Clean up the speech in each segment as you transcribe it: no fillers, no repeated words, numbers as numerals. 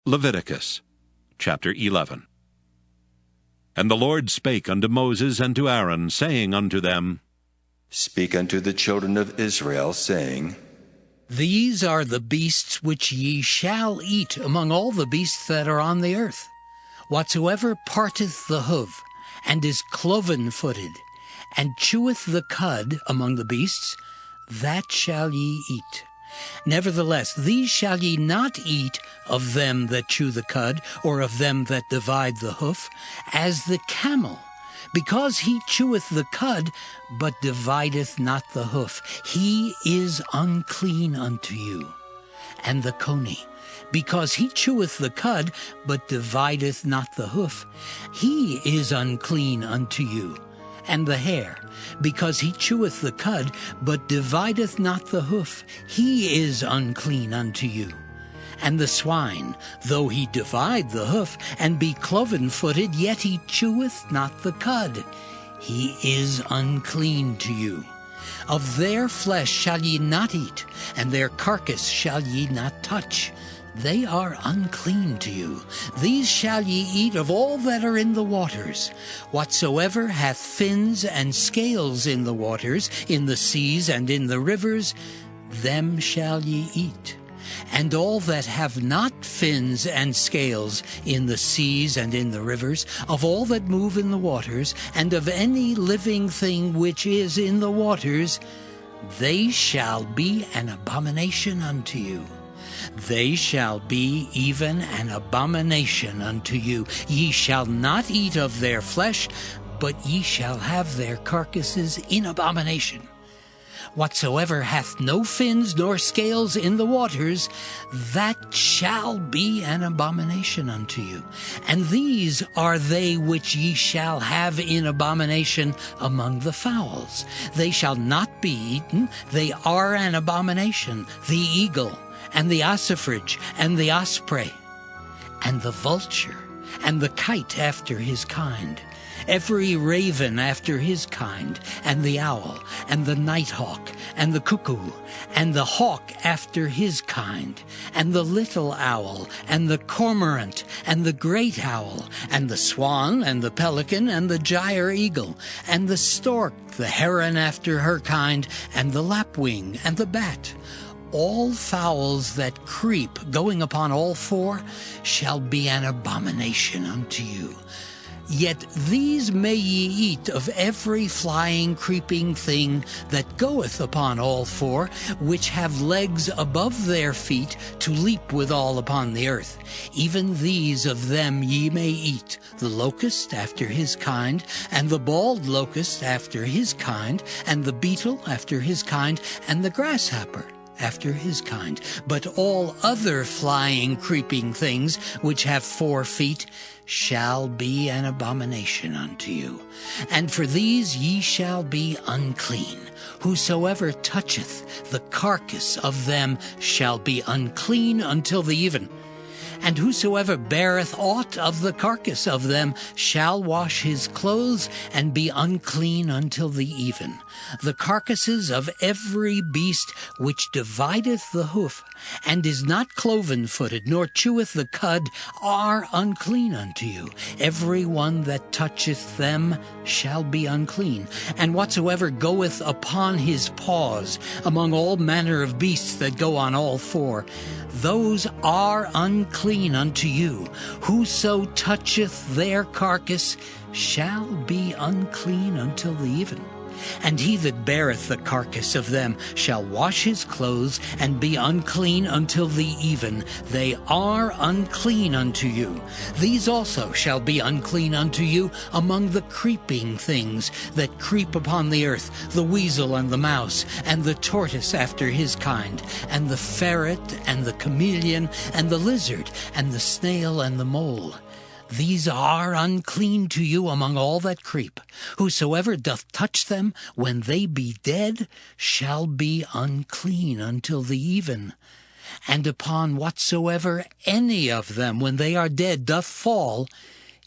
Leviticus chapter 11. And the Lord spake unto Moses and to Aaron, saying unto them, Speak unto the children of Israel, saying, These are the beasts which ye shall eat among all the beasts that are on the earth. Whatsoever parteth the hoof, and is cloven-footed, and cheweth the cud among the beasts, that shall ye eat. Nevertheless, these shall ye not eat of them that chew the cud, or of them that divide the hoof, as the camel, because he cheweth the cud, but divideth not the hoof. He is unclean unto you. And the coney, because he cheweth the cud, but divideth not the hoof. He is unclean unto you. And the hare, because he cheweth the cud, but divideth not the hoof. He is unclean unto you. And the swine, though he divide the hoof, and be cloven-footed, yet he cheweth not the cud. He is unclean to you. Of their flesh shall ye not eat, and their carcass shall ye not touch. They are unclean to you. These shall ye eat of all that are in the waters. Whatsoever hath fins and scales in the waters, in the seas and in the rivers, them shall ye eat. And all that have not fins and scales in the seas and in the rivers, of all that move in the waters, and of any living thing which is in the waters, they shall be an abomination unto you. They shall be even an abomination unto you. Ye shall not eat of their flesh, but ye shall have their carcasses in abomination. Whatsoever hath no fins nor scales in the waters, that shall be an abomination unto you. And these are they which ye shall have in abomination among the fowls. They shall not be eaten, they are an abomination: the eagle, and the ossifrage, and the osprey, and the vulture, and the kite after his kind, every raven after his kind, and the owl, and the nighthawk, and the cuckoo, and the hawk after his kind, and the little owl, and the cormorant, and the great owl, and the swan, and the pelican, and the gyre eagle, and the stork, the heron after her kind, and the lapwing, and the bat. All fowls that creep, going upon all four, shall be an abomination unto you. Yet these may ye eat of every flying, creeping thing that goeth upon all four, which have legs above their feet to leap withal upon the earth. Even these of them ye may eat: the locust after his kind, and the bald locust after his kind, and the beetle after his kind, and the grasshopper after his kind. But all other flying, creeping things which have 4 feet shall be an abomination unto you. And for these ye shall be unclean. Whosoever toucheth the carcass of them shall be unclean until the even. And whosoever beareth aught of the carcass of them shall wash his clothes, and be unclean until the even. The carcasses of every beast which divideth the hoof, and is not cloven-footed, nor cheweth the cud, are unclean unto you. Every one that toucheth them shall be unclean. And whatsoever goeth upon his paws among all manner of beasts that go on all four, those are unclean unto you. Whoso toucheth their carcass shall be unclean until the even. And he that beareth the carcass of them shall wash his clothes, and be unclean until the even. They are unclean unto you. These also shall be unclean unto you among the creeping things that creep upon the earth: the weasel, and the mouse, and the tortoise after his kind, and the ferret, and the chameleon, and the lizard, and the snail, and the mole. These are unclean to you among all that creep. Whosoever doth touch them when they be dead shall be unclean until the even. And upon whatsoever any of them when they are dead doth fall,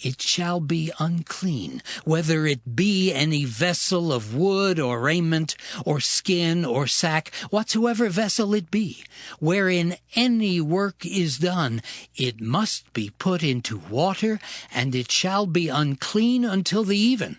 it shall be unclean, whether it be any vessel of wood or raiment, or skin or sack, whatsoever vessel it be, wherein any work is done, it must be put into water, and it shall be unclean until the even.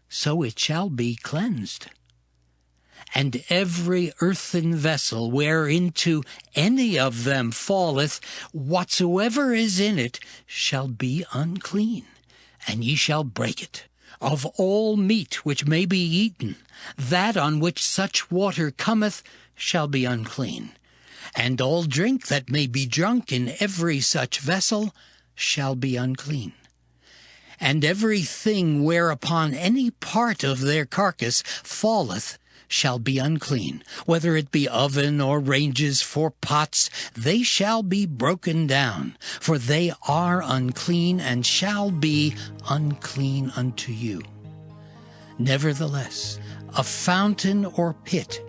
So it shall be cleansed. And every earthen vessel whereinto any of them falleth, whatsoever is in it shall be unclean, and ye shall break it. Of all meat which may be eaten, that on which such water cometh shall be unclean. And all drink that may be drunk in every such vessel shall be unclean. And every thing whereupon any part of their carcass falleth shall be unclean, whether it be oven or ranges for pots, they shall be broken down, for they are unclean, and shall be unclean unto you. Nevertheless, a fountain or pit,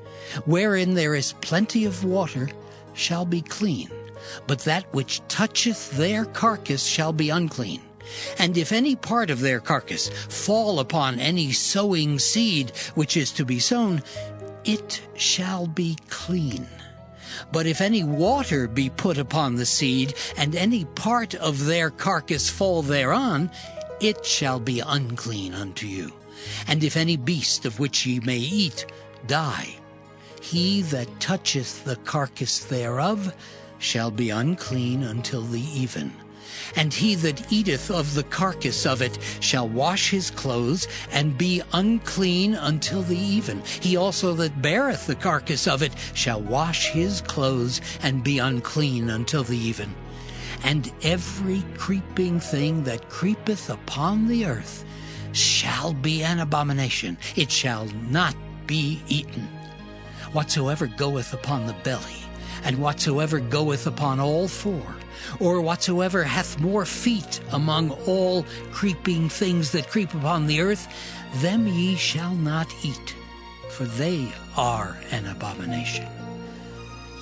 wherein there is plenty of water, shall be clean, but that which toucheth their carcass shall be unclean. And if any part of their carcass fall upon any sowing seed which is to be sown, it shall be clean. But if any water be put upon the seed, and any part of their carcass fall thereon, it shall be unclean unto you. And if any beast of which ye may eat die, he that toucheth the carcass thereof shall be unclean until the even. And he that eateth of the carcass of it shall wash his clothes, and be unclean until the even. He also that beareth the carcass of it shall wash his clothes, and be unclean until the even. And every creeping thing that creepeth upon the earth shall be an abomination. It shall not be eaten. Whatsoever goeth upon the belly, and whatsoever goeth upon all four, or whatsoever hath more feet among all creeping things that creep upon the earth, them ye shall not eat, for they are an abomination.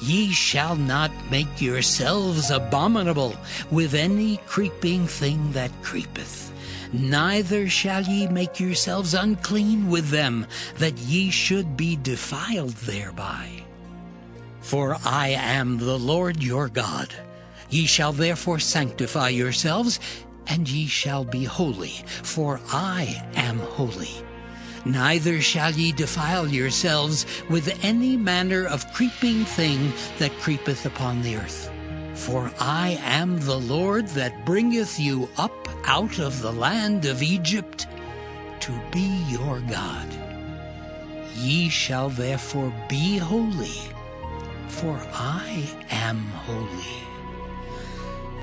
Ye shall not make yourselves abominable with any creeping thing that creepeth, neither shall ye make yourselves unclean with them, that ye should be defiled thereby. For I am the Lord your God. Ye shall therefore sanctify yourselves, and ye shall be holy, for I am holy. Neither shall ye defile yourselves with any manner of creeping thing that creepeth upon the earth. For I am the Lord that bringeth you up out of the land of Egypt to be your God. Ye shall therefore be holy, for I am holy.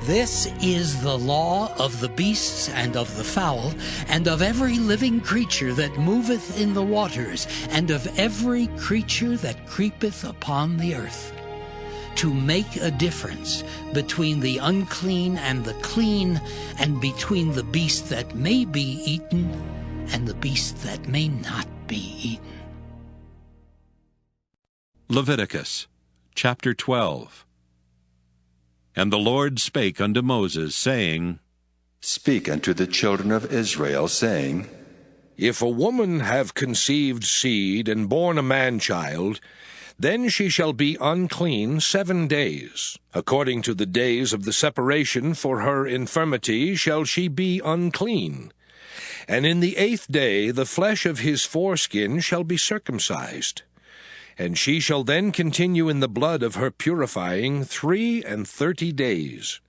This is the law of the beasts and of the fowl, and of every living creature that moveth in the waters, and of every creature that creepeth upon the earth, to make a difference between the unclean and the clean, and between the beast that may be eaten and the beast that may not be eaten. Leviticus chapter 12. And the Lord spake unto Moses, saying, Speak unto the children of Israel, saying, If a woman have conceived seed, and born a man-child, then she shall be unclean 7 days. According to the days of the separation for her infirmity shall she be unclean. And in the 8th day the flesh of his foreskin shall be circumcised. And she shall then continue in the blood of her purifying 33 days.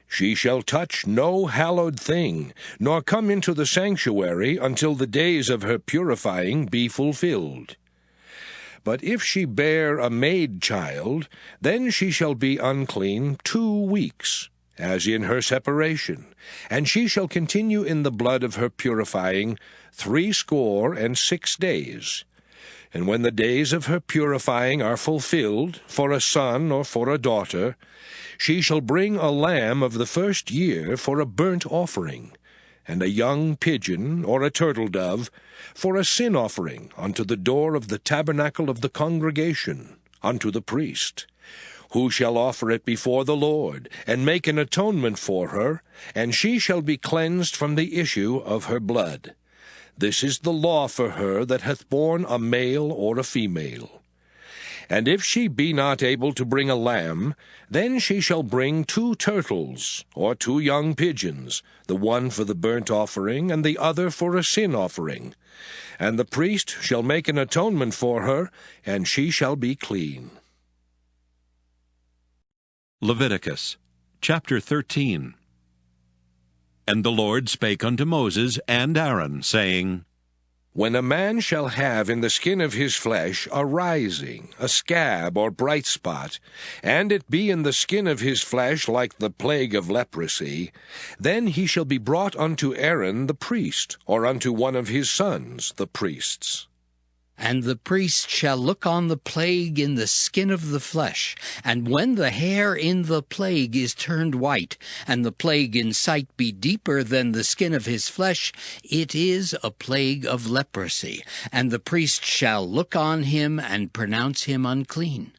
She shall touch no hallowed thing, nor come into the sanctuary until the days of her purifying be fulfilled. But if she bear a maid child, then she shall be unclean 2 weeks, as in her separation, and she shall continue in the blood of her purifying 66 days. And when the days of her purifying are fulfilled, for a son or for a daughter, she shall bring a lamb of the 1st year for a burnt offering, and a young pigeon or a turtle-dove for a sin offering unto the door of the tabernacle of the congregation, unto the priest. who shall offer it before the Lord, and make an atonement for her, and she shall be cleansed from the issue of her blood. This is the law for her that hath borne a male or a female. And if she be not able to bring a lamb, then she shall bring 2 turtles, or 2 young pigeons, the one for the burnt offering, and the other for a sin offering. And the priest shall make an atonement for her, and she shall be clean. Leviticus chapter 13. And the Lord spake unto Moses and Aaron, saying, When a man shall have in the skin of his flesh a rising, a scab or bright spot, and it be in the skin of his flesh like the plague of leprosy, then he shall be brought unto Aaron the priest, or unto one of his sons the priests. And the priest shall look on the plague in the skin of the flesh, and when the hair in the plague is turned white, and the plague in sight be deeper than the skin of his flesh, it is a plague of leprosy, and the priest shall look on him and pronounce him unclean.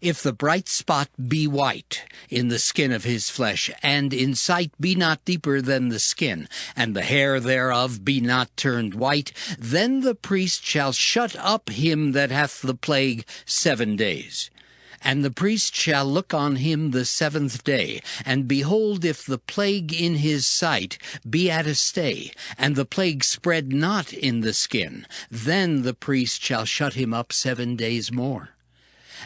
If the bright spot be white in the skin of his flesh, and in sight be not deeper than the skin, and the hair thereof be not turned white, then the priest shall shut up him that hath the plague 7 days. And the priest shall look on him the 7th day, and behold, if the plague in his sight be at a stay, and the plague spread not in the skin, then the priest shall shut him up 7 days more.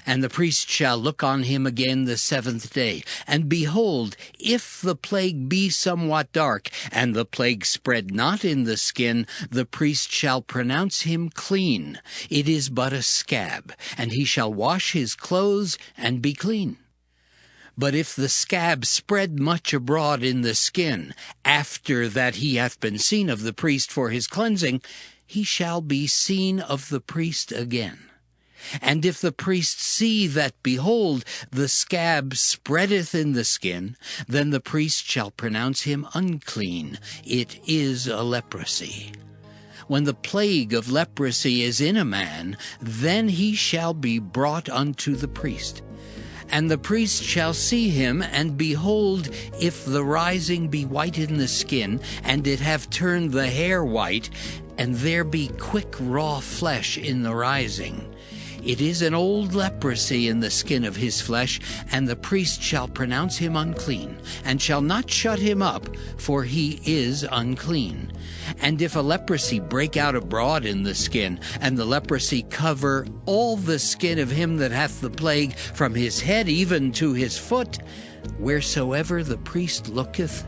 And the priest shall look on him again the 7th day, and behold, if the plague be somewhat dark, and the plague spread not in the skin, the priest shall pronounce him clean. It is but a scab, and he shall wash his clothes and be clean. But if the scab spread much abroad in the skin, after that he hath been seen of the priest for his cleansing, he shall be seen of the priest again. And if the priest see that, behold, the scab spreadeth in the skin, then the priest shall pronounce him unclean. It is a leprosy. When the plague of leprosy is in a man, then he shall be brought unto the priest. And the priest shall see him, and behold, if the rising be white in the skin, and it have turned the hair white, and there be quick raw flesh in the rising, it is an old leprosy in the skin of his flesh, and the priest shall pronounce him unclean, and shall not shut him up, for he is unclean. And if a leprosy break out abroad in the skin, and the leprosy cover all the skin of him that hath the plague, from his head even to his foot, wheresoever the priest looketh,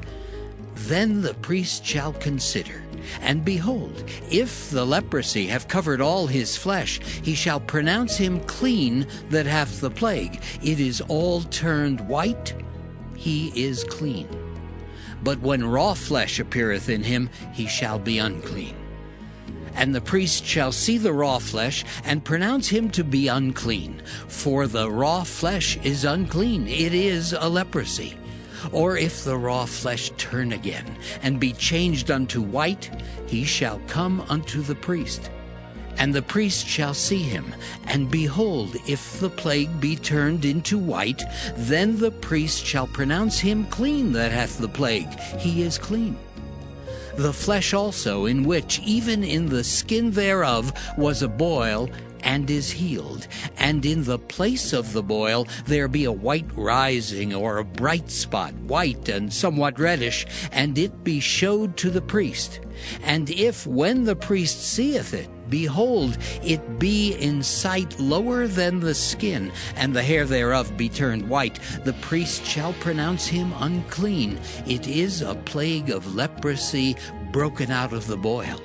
then the priest shall consider. And behold, if the leprosy have covered all his flesh, he shall pronounce him clean that hath the plague. It is all turned white, he is clean. But when raw flesh appeareth in him, he shall be unclean. And the priest shall see the raw flesh, and pronounce him to be unclean. For the raw flesh is unclean, it is a leprosy. Or if the raw flesh turn again, and be changed unto white, he shall come unto the priest. And the priest shall see him, and behold, if the plague be turned into white, then the priest shall pronounce him clean that hath the plague. He is clean. The flesh also, in which, even in the skin thereof, was a boil, and is healed, and in the place of the boil there be a white rising, or a bright spot, white and somewhat reddish, and it be showed to the priest. And if, when the priest seeth it, behold, it be in sight lower than the skin, and the hair thereof be turned white, the priest shall pronounce him unclean. It is a plague of leprosy broken out of the boil.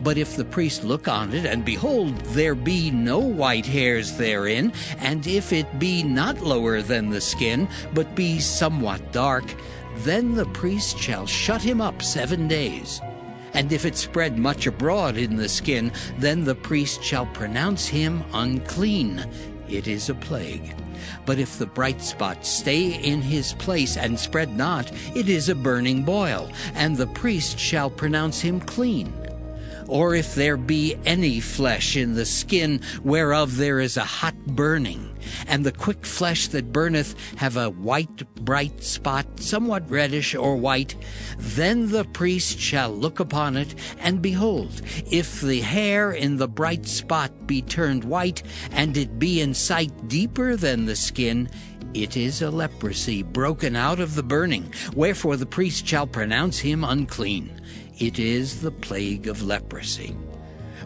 But if the priest look on it, and behold, there be no white hairs therein, and if it be not lower than the skin, but be somewhat dark, then the priest shall shut him up 7 days. And if it spread much abroad in the skin, then the priest shall pronounce him unclean. It is a plague. But if the bright spot stay in his place and spread not, it is a burning boil, and the priest shall pronounce him clean. Or if there be any flesh in the skin whereof there is a hot burning, and the quick flesh that burneth have a white bright spot, somewhat reddish or white, then the priest shall look upon it, and behold, if the hair in the bright spot be turned white, and it be in sight deeper than the skin, it is a leprosy broken out of the burning, wherefore the priest shall pronounce him unclean. It is the plague of leprosy.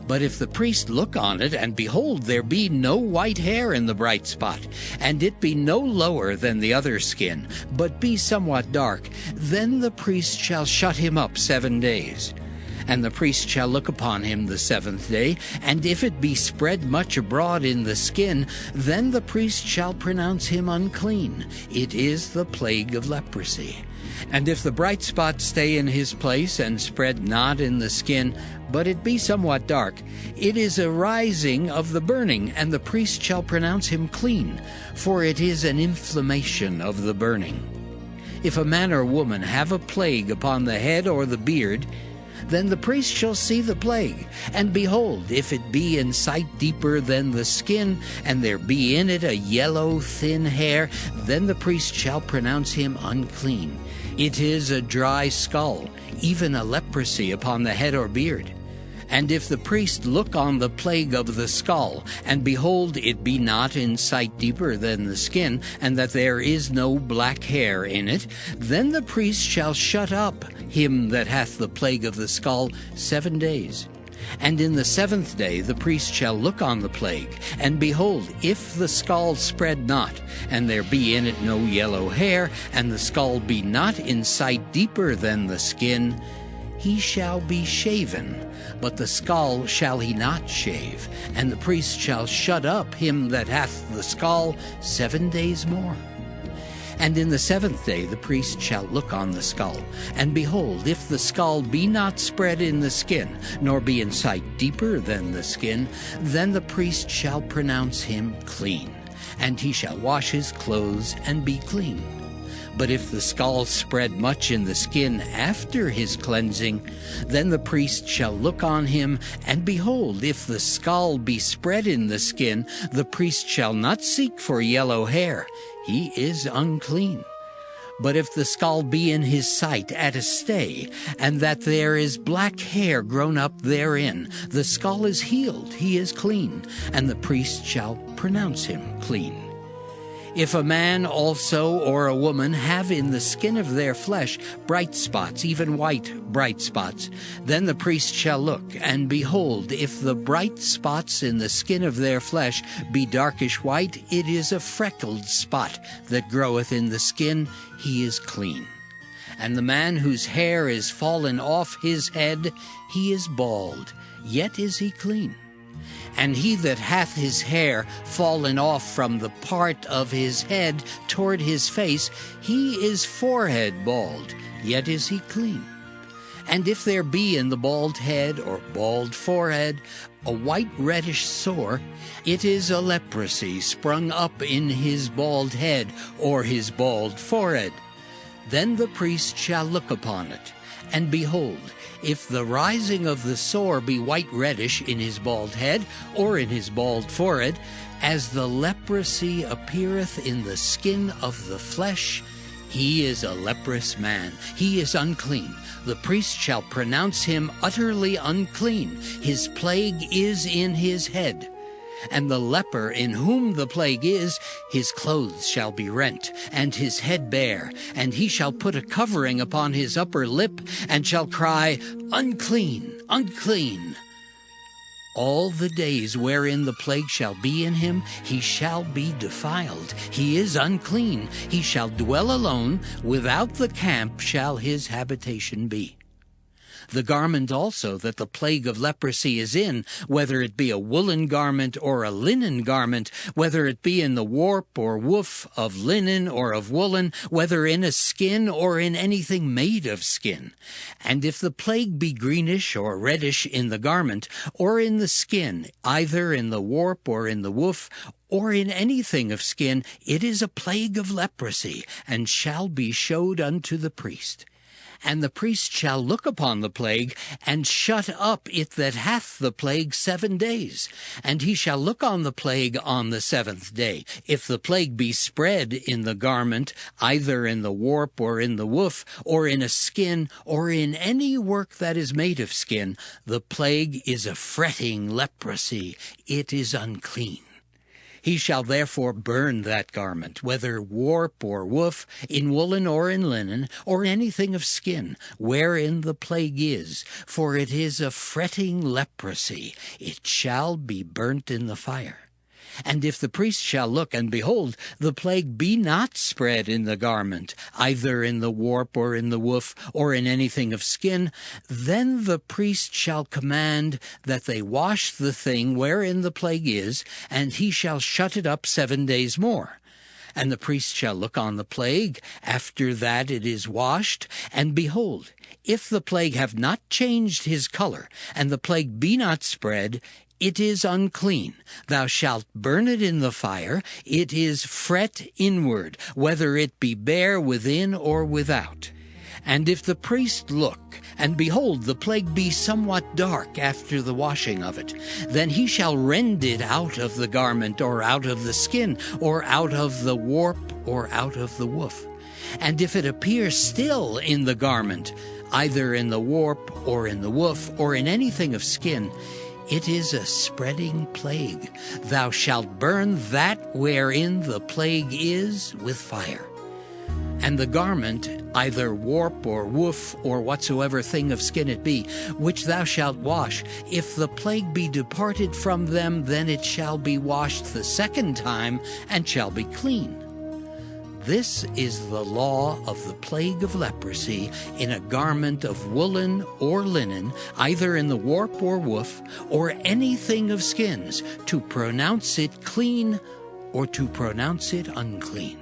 But if the priest look on it, and behold, there be no white hair in the bright spot, and it be no lower than the other skin, but be somewhat dark, then the priest shall shut him up 7 days. And the priest shall look upon him the 7th day, and if it be spread much abroad in the skin, then the priest shall pronounce him unclean. It is the plague of leprosy. And if the bright spot stay in his place, and spread not in the skin, but it be somewhat dark, it is a rising of the burning, and the priest shall pronounce him clean, for it is an inflammation of the burning. If a man or woman have a plague upon the head or the beard, then the priest shall see the plague, and behold, if it be in sight deeper than the skin, and there be in it a yellow thin hair, then the priest shall pronounce him unclean. It is a dry skull, even a leprosy upon the head or beard. And if the priest look on the plague of the skull, and behold, it be not in sight deeper than the skin, and that there is no black hair in it, then the priest shall shut up him that hath the plague of the skull 7 days. And in the 7th day the priest shall look on the plague, and behold, if the skull spread not, and there be in it no yellow hair, and the skull be not in sight deeper than the skin, he shall be shaven, but the skull shall he not shave, and the priest shall shut up him that hath the skull 7 days more. And in the 7th day the priest shall look on the skull, and behold, if the skull be not spread in the skin, nor be in sight deeper than the skin, then the priest shall pronounce him clean, and he shall wash his clothes and be clean. But if the skull spread much in the skin after his cleansing, then the priest shall look on him, and behold, if the skull be spread in the skin, the priest shall not seek for yellow hair. He is unclean. But if the skull be in his sight at a stay, and that there is black hair grown up therein, the skull is healed, he is clean, and the priest shall pronounce him clean. If a man also or a woman have in the skin of their flesh bright spots, even white bright spots, then the priest shall look, and behold, if the bright spots in the skin of their flesh be darkish white, it is a freckled spot that groweth in the skin, he is clean. And the man whose hair is fallen off his head, he is bald, yet is he clean. And he that hath his hair fallen off from the part of his head toward his face, he is forehead bald, yet is he clean. And if there be in the bald head or bald forehead a white reddish sore, it is a leprosy sprung up in his bald head or his bald forehead. Then the priest shall look upon it, and behold, if the rising of the sore be white reddish in his bald head or in his bald forehead, as the leprosy appeareth in the skin of the flesh, he is a leprous man, he is unclean. The priest shall pronounce him utterly unclean. His plague is in his head. And the leper in whom the plague is, his clothes shall be rent, and his head bare, and he shall put a covering upon his upper lip, and shall cry, Unclean, unclean. All the days wherein the plague shall be in him, he shall be defiled. He is unclean. He shall dwell alone. Without the camp shall his habitation be. The garment also that the plague of leprosy is in, whether it be a woolen garment or a linen garment, whether it be in the warp or woof of linen or of woolen, whether in a skin or in anything made of skin. And if the plague be greenish or reddish in the garment, or in the skin, either in the warp or in the woof, or in anything of skin, it is a plague of leprosy, and shall be showed unto the priest. And the priest shall look upon the plague, and shut up it that hath the plague 7 days. And he shall look on the plague on the 7th day. If the plague be spread in the garment, either in the warp or in the woof, or in a skin, or in any work that is made of skin, the plague is a fretting leprosy. It is unclean. He shall therefore burn that garment, whether warp or woof, in woolen or in linen, or anything of skin, wherein the plague is, for it is a fretting leprosy. It shall be burnt in the fire. And if the priest shall look, and behold, the plague be not spread in the garment, either in the warp or in the woof, or in anything of skin, then the priest shall command that they wash the thing wherein the plague is, and he shall shut it up 7 days more. And the priest shall look on the plague after that it is washed, and behold, if the plague have not changed his color, and the plague be not spread, it is unclean. Thou shalt burn it in the fire. It is fret inward, whether it be bare within or without. And if the priest look, and behold, the plague be somewhat dark after the washing of it, then he shall rend it out of the garment, or out of the skin, or out of the warp, or out of the woof. And if it appear still in the garment, either in the warp, or in the woof, or in anything of skin, it is a spreading plague. Thou shalt burn that wherein the plague is with fire. And the garment, either warp or woof, or whatsoever thing of skin it be, which thou shalt wash, if the plague be departed from them, then it shall be washed the 2nd time, and shall be clean. This is the law of the plague of leprosy in a garment of woolen or linen, either in the warp or woof, or anything of skins, to pronounce it clean or to pronounce it unclean.